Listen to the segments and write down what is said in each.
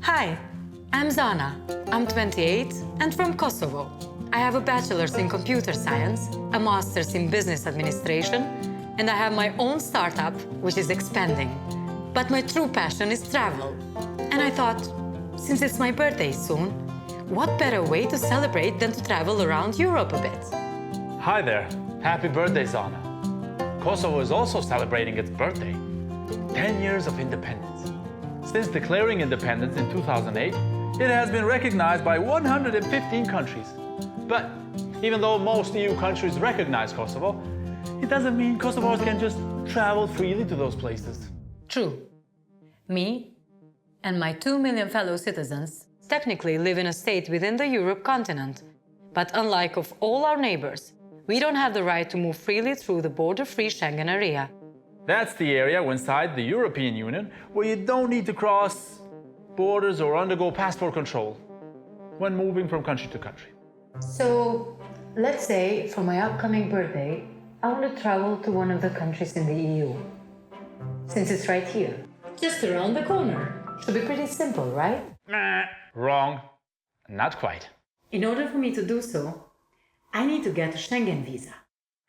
Hi, I'm Zana. I'm 28 and from Kosovo. I have a bachelor's in computer science, a master's in business administration, and I have my own startup, which is expanding. But my true passion is travel. And I thought, since it's my birthday soon, what better way to celebrate than to travel around Europe a bit? Hi there. Happy birthday, Zana. Kosovo is also celebrating its birthday. 10 years of independence. Since declaring independence in 2008, it has been recognized by 115 countries. But even though most EU countries recognize Kosovo, it doesn't mean Kosovars can just travel freely to those places. True. Me and my 2 million fellow citizens technically live in a state within the Europe continent. But unlike of all our neighbors, we don't have the right to move freely through the border-free Schengen area. That's the area inside the European Union where you don't need to cross borders or undergo passport control when moving from country to country. So, let's say for my upcoming birthday, I want to travel to one of the countries in the EU. Since it's right here, just around the corner. Should be pretty simple, right? Nah, wrong. Not quite. In order for me to do so, I need to get a Schengen visa.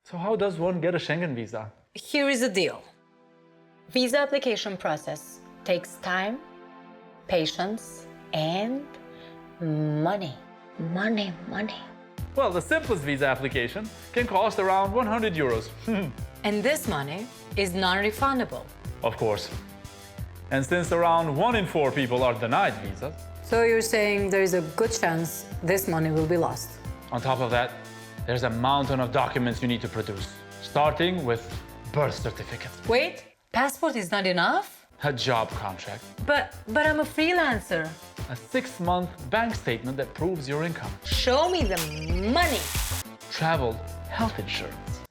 So how does one get a Schengen visa? Here is the deal. Visa application process takes time, patience, and money. Money. Well, the simplest visa application can cost around 100 euros. And this money is non-refundable. Of course. And since around 1 in 4 people are denied visas, So you're saying there is a good chance this money will be lost? on top of that, there's a mountain of documents you need to produce, starting with birth certificates, Wait, passport is not enough? a job contract, But I'm a freelancer. a 6-month bank statement that proves your income, Show me the money. travel health insurance,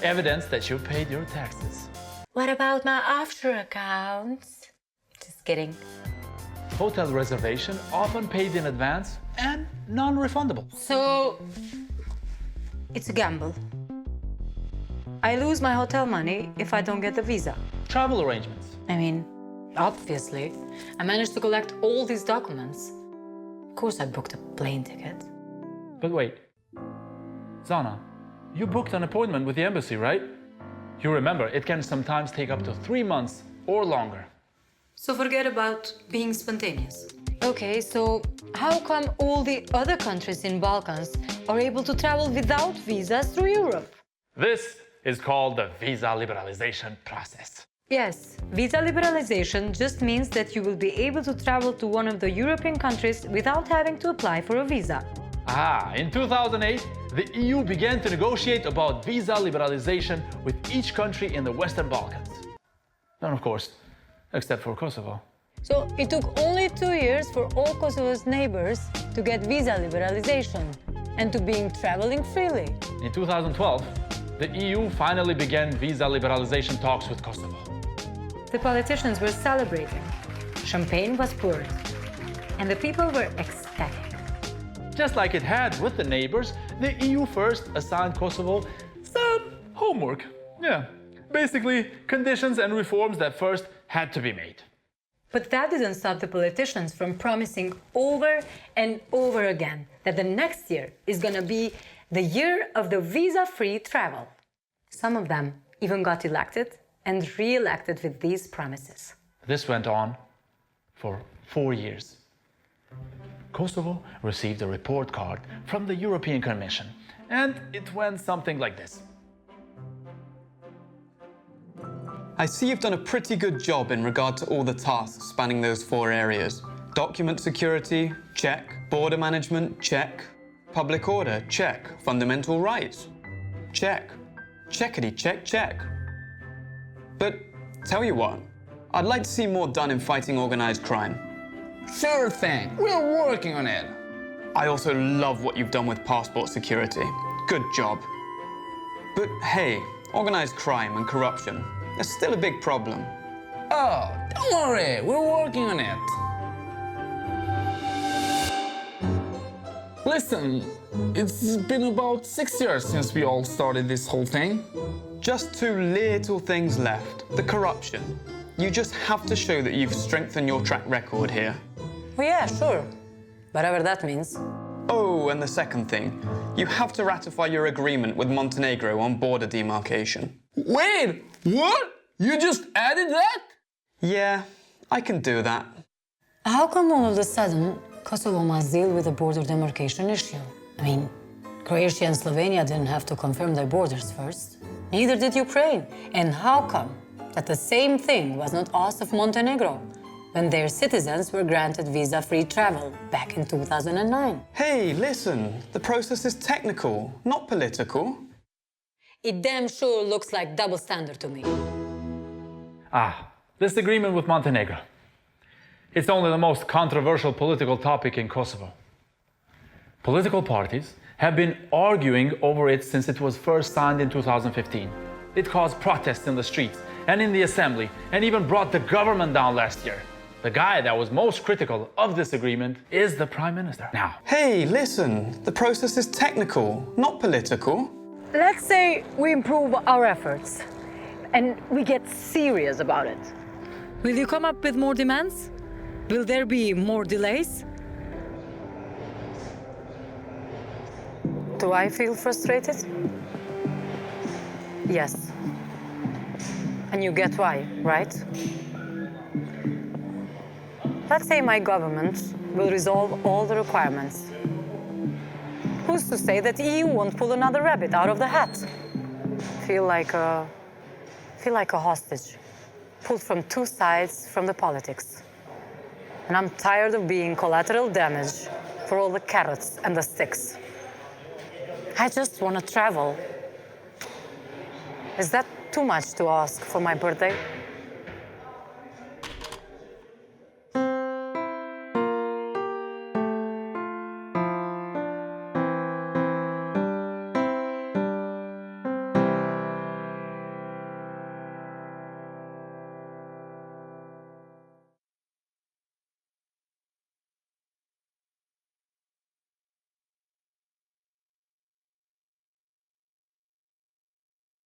evidence that you paid your taxes, What about my offshore accounts? Just kidding. hotel reservation often paid in advance and non-refundable. So, it's a gamble. I lose my hotel money if I don't get the visa. Travel arrangements. I mean, obviously, I managed to collect all these documents. Of course, I booked a plane ticket. But wait, Zana, you booked an appointment with the embassy, right? You remember, it can sometimes take up to 3 months or longer. So forget about being spontaneous. Okay, so how come all the other countries in Balkans are able to travel without visas through Europe? This is called the visa liberalization process. Yes, visa liberalization just means that you will be able to travel to one of the European countries without having to apply for a visa. In 2008, the EU began to negotiate about visa liberalization with each country in the Western Balkans. And of course, except for Kosovo. So it took only 2 years for all Kosovo's neighbors to get visa liberalization and to being traveling freely. In 2012, the EU finally began visa liberalization talks with Kosovo. The politicians were celebrating. Champagne was poured. And the people were ecstatic. Just like it had with the neighbors, the EU first assigned Kosovo some homework. Yeah, basically conditions and reforms that first had to be made. But that didn't stop the politicians from promising over and over again that the next year is gonna be the year of the visa-free travel. Some of them even got elected and re-elected with these promises. This went on for 4 years. Kosovo received a report card from the European Commission, and it went something like this. I see you've done a pretty good job in regard to all the tasks spanning those 4 areas. Document security, check. Border management, check. Public order, check. Fundamental rights, check. Checkity, check. But tell you what, I'd like to see more done in fighting organized crime. Sure thing, we're working on it. I also love what you've done with passport security. Good job. But hey, organized crime and corruption, it's still a big problem. Oh, don't worry, we're working on it. Listen, it's been about 6 years since we all started this whole thing. Just 2 little things left. The corruption. You just have to show that you've strengthened your track record here. Well, yeah, sure. Whatever that means. Oh, and the second thing, you have to ratify your agreement with Montenegro on border demarcation. Wait, what? You just added that? Yeah, I can do that. How come all of a sudden Kosovo must deal with a border demarcation issue? I mean, Croatia and Slovenia didn't have to confirm their borders first. Neither did Ukraine. And how come that the same thing was not asked of Montenegro when their citizens were granted visa-free travel back in 2009? Hey, listen, the process is technical, not political. It damn sure looks like double standard to me. This agreement with Montenegro. It's only the most controversial political topic in Kosovo. Political parties have been arguing over it since it was first signed in 2015. It caused protests in the streets and in the assembly, and even brought the government down last year. The guy that was most critical of this agreement is the Prime Minister now. Hey, listen, the process is technical, not political. Let's say we improve our efforts and we get serious about it. Will you come up with more demands? Will there be more delays? Do I feel frustrated? Yes. And you get why, right? Let's say my government will resolve all the requirements. Who's to say that the EU won't pull another rabbit out of the hat? Feel like a hostage, pulled from two sides from the politics. And I'm tired of being collateral damage for all the carrots and the sticks. I just want to travel. Is that too much to ask for my birthday?